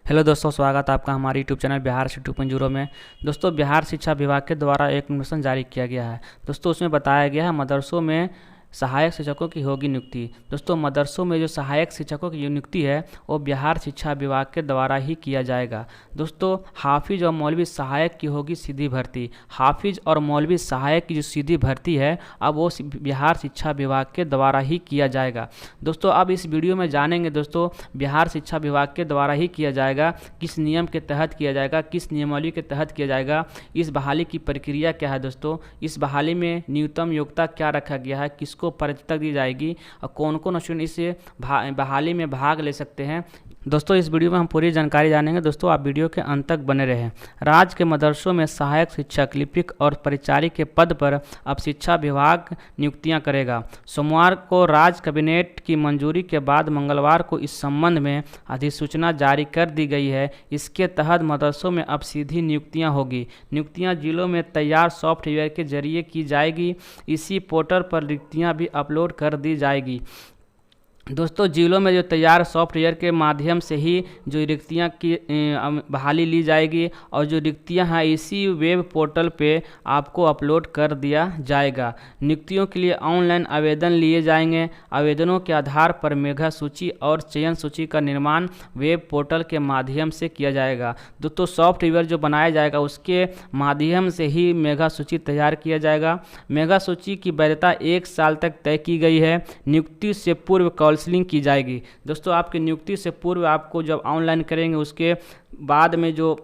Hello दोस्तों, स्वागत है आपका हमारे यूट्यूब चैनल बिहार से 2.0 में। दोस्तों, बिहार शिक्षा विभाग के द्वारा एक नोटिफिकेशन जारी किया गया है। दोस्तों, उसमें बताया गया है मदरसों में सहायक शिक्षकों की होगी नियुक्ति। दोस्तों, मदरसों में जो सहायक शिक्षकों की नियुक्ति है वो बिहार शिक्षा विभाग के द्वारा ही किया जाएगा। दोस्तों, हाफिज और मौलवी सहायक की होगी सीधी भर्ती। हाफिज और मौलवी सहायक की जो सीधी भर्ती है अब वो बिहार शिक्षा विभाग के द्वारा ही किया जाएगा। दोस्तों, अब इस वीडियो में जानेंगे दोस्तों बिहार शिक्षा विभाग के द्वारा ही किया जाएगा, किस नियम के तहत किया जाएगा, किस नियमावली के तहत किया जाएगा, इस बहाली की प्रक्रिया क्या है। दोस्तों, इस बहाली में न्यूनतम योग्यता क्या रखा गया है, किसको प्राथमिकता दी जाएगी और कौन कौन स्टूडेंट इस बहाली में भाग ले सकते हैं। दोस्तों, इस वीडियो में हम पूरी जानकारी जानेंगे। दोस्तों, आप वीडियो के अंत तक बने रहें। राज्य के मदरसों में सहायक शिक्षक, लिपिक और परिचारी के पद पर अब शिक्षा विभाग नियुक्तियां करेगा। सोमवार को राज्य कैबिनेट की मंजूरी के बाद मंगलवार को इस संबंध में अधिसूचना जारी कर दी गई है। इसके तहत मदरसों में अब सीधी नियुक्तियां होगी। नियुक्तियां जिलों में तैयार सॉफ्टवेयर के जरिए की जाएगी। इसी पोर्टल पर रिक्तियां भी अपलोड कर दी जाएगी। दोस्तों, जिलों में जो तैयार सॉफ्टवेयर के माध्यम से ही जो रिक्तियाँ की बहाली ली जाएगी और जो रिक्तियाँ हैं इसी वेब पोर्टल पे आपको अपलोड कर दिया जाएगा। नियुक्तियों के लिए ऑनलाइन आवेदन लिए जाएंगे। आवेदनों के आधार पर मेधा सूची और चयन सूची का निर्माण वेब पोर्टल के माध्यम से किया जाएगा। दोस्तों, सॉफ्टवेयर जो बनाया जाएगा उसके माध्यम से ही मेधा सूची तैयार किया जाएगा। मेधा सूची की वैधता 1 साल तक तय की गई है। नियुक्ति से पूर्व काउंसलिंग की जाएगी। दोस्तों, आपकी नियुक्ति से पूर्व आपको जब ऑनलाइन करेंगे उसके बाद में जो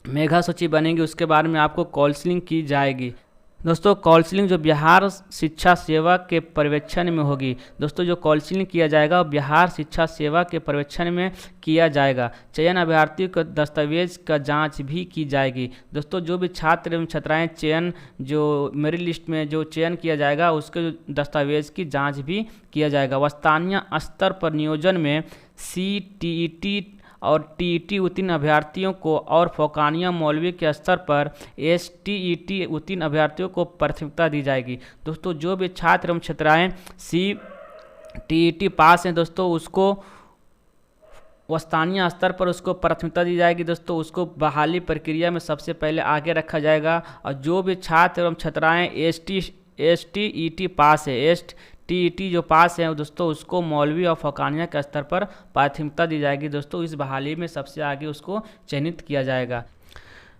मेधा सूची बनेगी उसके बाद में आपको काउंसलिंग की जाएगी। दोस्तों, काउंसलिंग जो बिहार शिक्षा सेवा के पर्यवेक्षण में होगी। दोस्तों, जो काउंसलिंग किया जाएगा वो बिहार शिक्षा सेवा के पर्यवेक्षण में किया जाएगा। चयन अभ्यर्थियों के दस्तावेज का जांच भी की जाएगी। दोस्तों, जो भी छात्र एवं छात्राएं चयन जो मेरिट लिस्ट में जो चयन किया जाएगा उसके दस्तावेज की जांच भी किया जाएगा। स्थानीय स्तर पर नियोजन में CTET और TET उत्तीर्ण अभ्यर्थियों को और फोकानिया मौलवी के स्तर पर STET उत्तीर्ण अभ्यर्थियों को प्राथमिकता दी जाएगी। दोस्तों, जो भी छात्र एवं छात्राएं CTET पास हैं दोस्तों उसको स्थानीय स्तर पर उसको प्राथमिकता दी जाएगी। दोस्तों, उसको बहाली प्रक्रिया में सबसे पहले आगे रखा जाएगा। और जो भी छात्र एवं छात्राएं STET पास है, TET जो पास है दोस्तों उसको मौलवी और फोकानिया के स्तर पर प्राथमिकता दी जाएगी। दोस्तों, इस बहाली में सबसे आगे उसको चयनित किया जाएगा।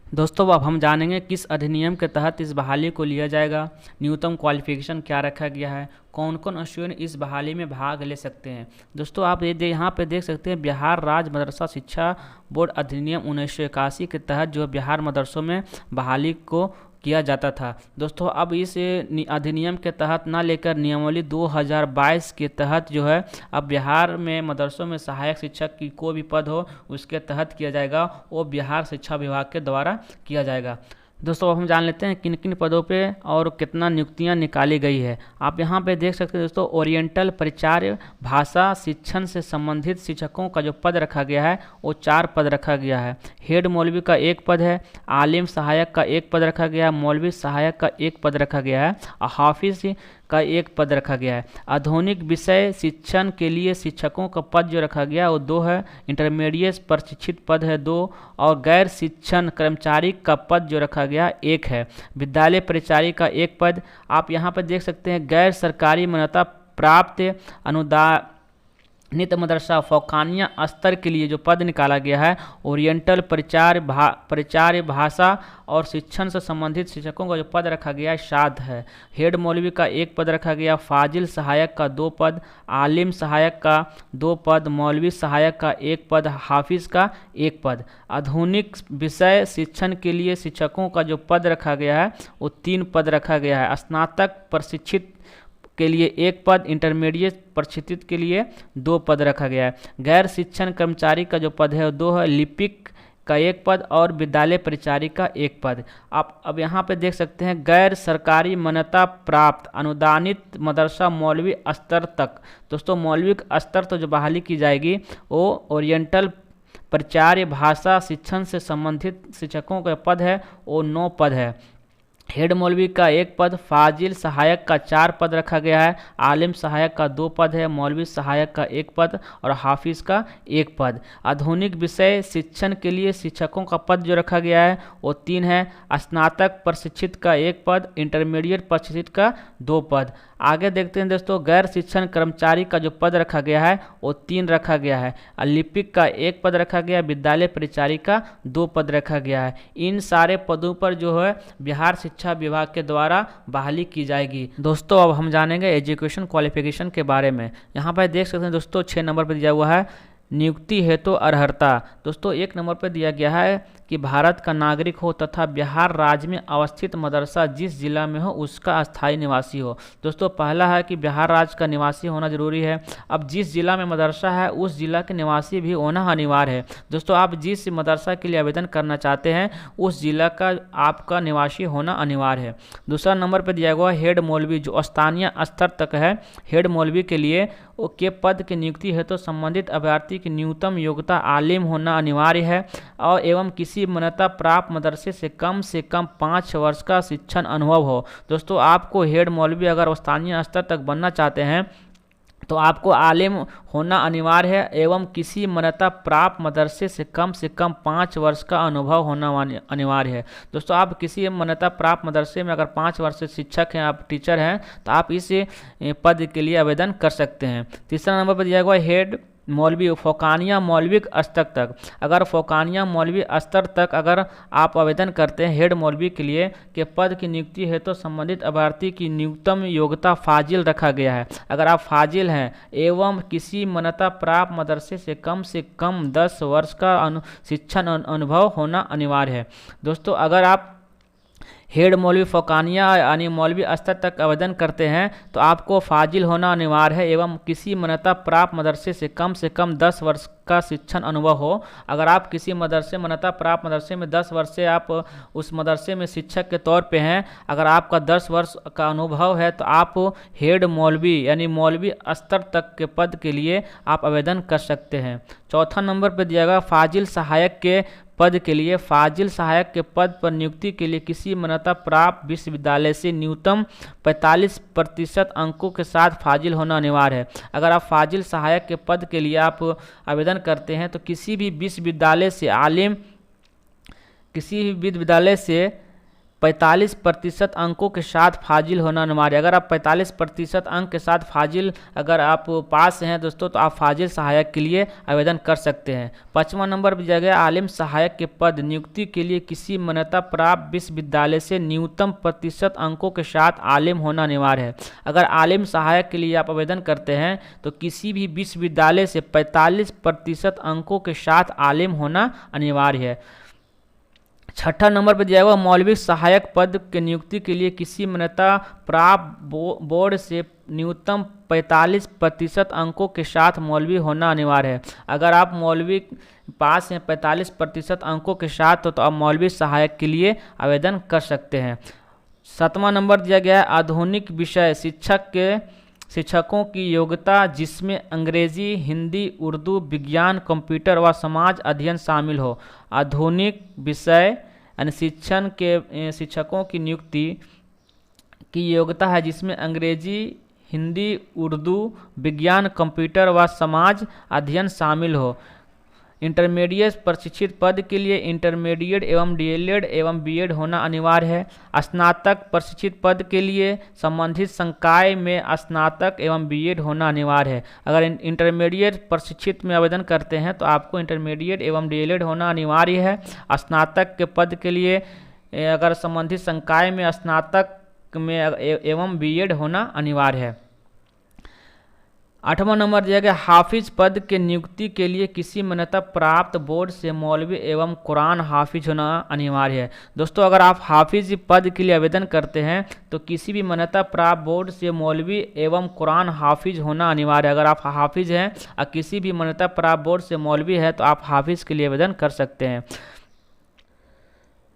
दोस्तों, अब हम जानेंगे किस अधिनियम के तहत इस बहाली को लिया जाएगा, न्यूनतम क्वालिफिकेशन क्या रखा गया है, कौन कौन स्टूडेंट इस बहाली में भाग ले सकते हैं। दोस्तों, आप यहाँ पे देख सकते हैं बिहार राज्य मदरसा शिक्षा बोर्ड अधिनियम 1981 के तहत जो बिहार मदरसों में बहाली को किया जाता था। दोस्तों, अब इस अधिनियम के तहत ना लेकर नियमावली 2022 के तहत जो है अब बिहार में मदरसों में सहायक शिक्षक की कोई भी पद हो उसके तहत किया जाएगा, वो बिहार शिक्षा विभाग के द्वारा किया जाएगा। दोस्तों, अब हम जान लेते हैं किन किन पदों पे और कितना नियुक्तियां निकाली गई है। आप यहाँ पे देख सकते हैं दोस्तों, ओरिएंटल परिचार्य भाषा शिक्षण से संबंधित शिक्षकों का जो पद रखा गया है वो 4 पद रखा गया है। हेड मौलवी का 1 पद है, आलिम सहायक का 1 पद रखा गया है, मौलवी सहायक का 1 पद रखा गया है और हाफिज का 1 पद रखा गया है। आधुनिक विषय शिक्षण के लिए शिक्षकों का पद जो रखा गया वो 2 है। इंटरमीडिएट प्रशिक्षित पद है 2 और गैर शिक्षण कर्मचारी का पद जो रखा गया 1 है। विद्यालय परिचारी का 1 पद। आप यहाँ पर देख सकते हैं गैर सरकारी मान्यता प्राप्त अनुदानित मदरसा फोकानिया स्तर के लिए जो पद निकाला गया है ओरिएंटल परिचार्य भाषा और शिक्षण से संबंधित शिक्षकों का जो पद रखा गया है 7 है। हेड मौलवी का 1 पद रखा गया, फाजिल सहायक का 2 पद, आलिम सहायक का 2 पद, मौलवी सहायक का 1 पद, हाफिज का 1 पद। आधुनिक विषय शिक्षण के लिए शिक्षकों का जो पद रखा गया है वो 3 पद रखा गया है। स्नातक प्रशिक्षित के लिए 1 पद, इंटरमीडिएट प्रशिक्षित के लिए 2 पद रखा गया है। गैर शिक्षण कर्मचारी का जो पद है वो 2 है, लिपिक का 1 पद और विद्यालय परिचारी का 1 पद। आप अब यहाँ पे देख सकते हैं गैर सरकारी मान्यता प्राप्त अनुदानित मदरसा मौलवी स्तर तक। दोस्तों, मौलवी स्तर तो जो बहाली की जाएगी वो ओरिएंटल परिचार्य भाषा शिक्षण से संबंधित शिक्षकों का पद है वो 9 पद है। हेड मौलवी का 1 पद, फाजिल सहायक का 4 पद रखा गया है, आलिम सहायक का 2 पद है, मौलवी सहायक का 1 पद और हाफिज का 1 पद। आधुनिक विषय शिक्षण के लिए शिक्षकों का पद जो रखा गया है वो 3 है, स्नातक प्रशिक्षित का 1 पद, इंटरमीडिएट प्रशिक्षित का 2 पद। आगे देखते हैं दोस्तों, गैर शिक्षण कर्मचारी का जो पद रखा गया है वो 3 रखा गया है, लिपिक का 1 पद रखा गया है, विद्यालय परिचारी का 2 पद रखा गया है। इन सारे पदों पर जो है बिहार शिक्षा विभाग के द्वारा बहाली की जाएगी। दोस्तों अब हम जानेंगे एजुकेशन क्वालिफिकेशन के बारे में। यहाँ पर देख सकते हैं दोस्तों 6 नंबर पर दिया हुआ है नियुक्ति हेतु अर्हता। दोस्तों 1 नंबर पर दिया गया है कि भारत का नागरिक हो तथा बिहार राज्य में अवस्थित मदरसा जिस जिला में हो उसका अस्थायी निवासी हो। दोस्तों पहला है कि बिहार राज्य का निवासी होना जरूरी है। अब जिस जिला में मदरसा है उस जिला के निवासी भी होना अनिवार्य है। दोस्तों आप जिस मदरसा के लिए आवेदन करना चाहते हैं उस जिला का आपका निवासी होना अनिवार्य है। दूसरा नंबर पर दिया हुआ हेड मौलवी जो स्थानीय स्तर तक है। हेड मौलवी के लिए के पद की नियुक्ति है तो संबंधित अभ्यर्थी की न्यूनतम योग्यता आलिम होना अनिवार्य है और एवं किसी मान्यता प्राप्त मदरसे से कम 5 वर्ष का शिक्षण अनुभव हो। दोस्तों आपको हेड मौलवी अगर स्थानीय स्तर तक बनना चाहते हैं तो आपको आलिम होना अनिवार्य है एवं किसी मान्यता प्राप्त मदरसे से कम 5 वर्ष का अनुभव होना अनिवार्य है। दोस्तों आप किसी मान्यता प्राप्त मदरसे में अगर 5 वर्ष से शिक्षक हैं, आप टीचर हैं, तो आप इस पद के लिए आवेदन कर सकते हैं। तीसरा नंबर पर दिया गया हेड मौलवी फोकानिया मौलवी स्तर तक। अगर फोकानिया मौलवी स्तर तक अगर आप आवेदन करते हैं हेड मौलवी के लिए के पद की नियुक्ति है तो संबंधित अभ्यर्थी की न्यूनतम योग्यता फाजिल रखा गया है। अगर आप फाजिल हैं एवं किसी मान्यता प्राप्त मदरसे से कम 10 वर्ष का शिक्षण अनुभव होना अनिवार्य है। दोस्तों अगर आप हेड मौलवी फोकानिया यानी मौलवी स्तर तक आवेदन करते हैं तो आपको फाजिल होना अनिवार्य है एवं किसी मान्यता प्राप्त मदरसे से कम 10 वर्ष का शिक्षण अनुभव हो। अगर आप किसी मान्यता प्राप्त मदरसे में 10 वर्ष से आप उस मदरसे में शिक्षक के तौर पे हैं, अगर आपका 10 वर्ष का अनुभव है तो आप हेड मौलवी यानी मौलवी स्तर तक के पद के लिए आप आवेदन कर सकते हैं। चौथा नंबर पर दिया गया फाजिल सहायक के पद के लिए। फाजिल सहायक के पद पर नियुक्ति के लिए किसी मान्यता प्राप्त विश्वविद्यालय से न्यूनतम 45% अंकों के साथ फाजिल होना अनिवार्य है। अगर आप फाजिल सहायक के पद के लिए आप आवेदन करते हैं तो किसी भी विश्वविद्यालय से 45% अंकों के साथ फाजिल होना अनिवार्य है। अगर आप 45% अंक के साथ फाजिल अगर आप पास हैं दोस्तों तो आप फाजिल सहायक के लिए आवेदन कर सकते हैं। 5वां नंबर पर दिया गया आलिम सहायक के पद नियुक्ति के लिए किसी मान्यता प्राप्त विश्वविद्यालय से न्यूनतम प्रतिशत अंकों के साथ आलिम होना अनिवार्य है। अगर आलिम सहायक के लिए आप आवेदन करते हैं तो किसी भी विश्वविद्यालय से 45% अंकों के साथ आलिम होना अनिवार्य है। 6ठा नंबर पर दिया हुआ मौलवी सहायक पद की नियुक्ति के लिए किसी मान्यता प्राप्त बोर्ड से न्यूनतम 45% अंकों के साथ मौलवी होना अनिवार्य है। अगर आप मौलवी पास हैं 45% अंकों के साथ तो आप मौलवी सहायक के लिए आवेदन कर सकते हैं। 7वां नंबर दिया गया है आधुनिक विषय शिक्षकों की योग्यता जिसमें अंग्रेजी, हिंदी, उर्दू, विज्ञान, कंप्यूटर व समाज अध्ययन शामिल हो। आधुनिक विषय यानी शिक्षण के शिक्षकों की नियुक्ति की योग्यता है जिसमें अंग्रेजी, हिंदी, उर्दू, विज्ञान, कंप्यूटर व समाज अध्ययन शामिल हो। इंटरमीडिएट प्रशिक्षित पद के लिए इंटरमीडिएट एवं डीएलएड एवं बीएड होना अनिवार्य है। स्नातक प्रशिक्षित पद के लिए संबंधित संकाय में स्नातक एवं बीएड होना अनिवार्य है। अगर इंटरमीडिएट प्रशिक्षित में आवेदन करते हैं तो आपको इंटरमीडिएट एवं डीएलएड होना अनिवार्य है। स्नातक के पद के लिए अगर संबंधित संकाय में स्नातक में एवं बीएड होना अनिवार्य है। 8वां नंबर दिया गया हाफिज पद के नियुक्ति के लिए किसी मान्यता प्राप्त बोर्ड से मौलवी एवं कुरान हाफिज होना अनिवार्य है। दोस्तों अगर आप हाफिज पद के लिए आवेदन करते हैं तो किसी भी मान्यता प्राप्त बोर्ड से मौलवी एवं कुरान हाफिज होना अनिवार्य है। अगर आप हाफिज हैं और किसी भी मान्यता प्राप्त बोर्ड से मौलवी है तो आप हाफिज के लिए आवेदन कर सकते हैं।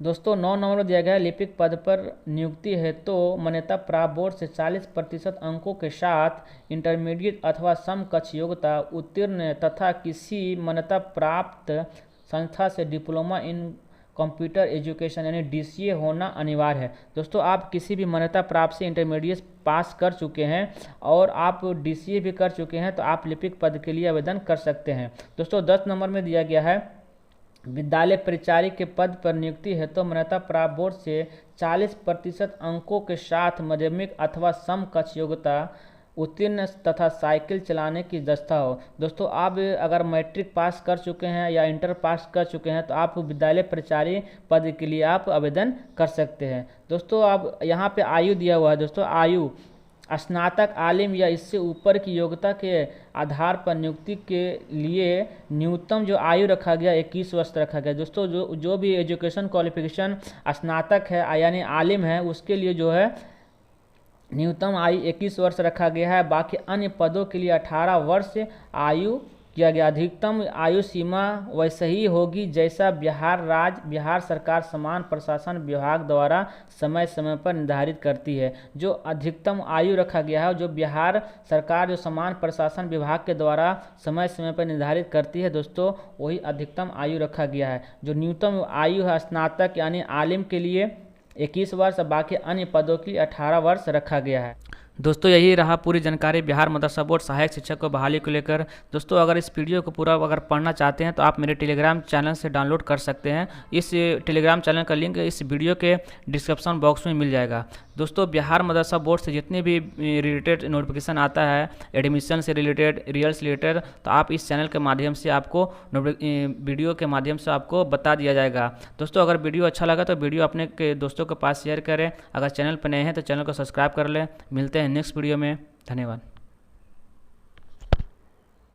दोस्तों 9 नंबर दिया गया लिपिक पद पर नियुक्ति है तो मान्यता प्राप्त बोर्ड से 40% अंकों के साथ इंटरमीडिएट अथवा समकक्ष योग्यता उत्तीर्ण तथा किसी मान्यता प्राप्त संस्था से डिप्लोमा इन कंप्यूटर एजुकेशन यानी DCA होना अनिवार्य है। दोस्तों आप किसी भी मान्यता प्राप्त से इंटरमीडिएट पास कर चुके हैं और आप DCA भी कर चुके हैं तो आप लिपिक पद के लिए आवेदन कर सकते हैं। दोस्तों 10 नंबर में दिया गया है विद्यालय परिचारी के पद पर नियुक्ति है तो मान्यता प्राप्त बोर्ड से 40% अंकों के साथ माध्यमिक अथवा समकक्ष योग्यता उत्तीर्ण तथा साइकिल चलाने की दस्ता हो। दोस्तों आप अगर मैट्रिक पास कर चुके हैं या इंटर पास कर चुके हैं तो आप विद्यालय परिचारी पद के लिए आप आवेदन कर सकते हैं। दोस्तों आप यहाँ पे आयु दिया हुआ है। दोस्तों आयु स्नातक आलिम या इससे ऊपर की योग्यता के आधार पर नियुक्ति के लिए न्यूनतम जो आयु रखा गया 21 वर्ष रखा गया। दोस्तों जो भी एजुकेशन क्वालिफिकेशन स्नातक है यानी आलिम है उसके लिए जो है न्यूनतम आयु 21 वर्ष रखा गया है। बाकी अन्य पदों के लिए 18 वर्ष आयु किया गया। अधिकतम आयु सीमा वैसे ही होगी जैसा बिहार सरकार समान प्रशासन विभाग द्वारा समय समय पर निर्धारित करती है। जो अधिकतम आयु रखा गया है जो बिहार सरकार जो समान प्रशासन विभाग के द्वारा समय समय पर निर्धारित करती है दोस्तों वही अधिकतम आयु रखा गया है। जो न्यूनतम आयु है स्नातक यानी आलिम के लिए 21 वर्ष, बाकी अन्य पदों की 18 वर्ष रखा गया है। दोस्तों यही रहा पूरी जानकारी बिहार मदरसा बोर्ड सहायक शिक्षक को बहाली को लेकर। दोस्तों अगर इस वीडियो को पूरा अगर पढ़ना चाहते हैं तो आप मेरे टेलीग्राम चैनल से डाउनलोड कर सकते हैं। इस टेलीग्राम चैनल का लिंक इस वीडियो के डिस्क्रिप्शन बॉक्स में मिल जाएगा। दोस्तों बिहार मदरसा बोर्ड से जितने भी रिलेटेड नोटिफिकेशन आता है एडमिशन से रिलेटेड, रिजल्ट से रिलेटेड, तो आप इस चैनल के माध्यम से आपको वीडियो के माध्यम से आपको बता दिया जाएगा। दोस्तों अगर वीडियो अच्छा लगा तो वीडियो अपने के दोस्तों के पास शेयर करें। अगर चैनल पर नए हैं तो चैनल को सब्सक्राइब कर लें। मिलते हैं नेक्स्ट वीडियो में। धन्यवाद।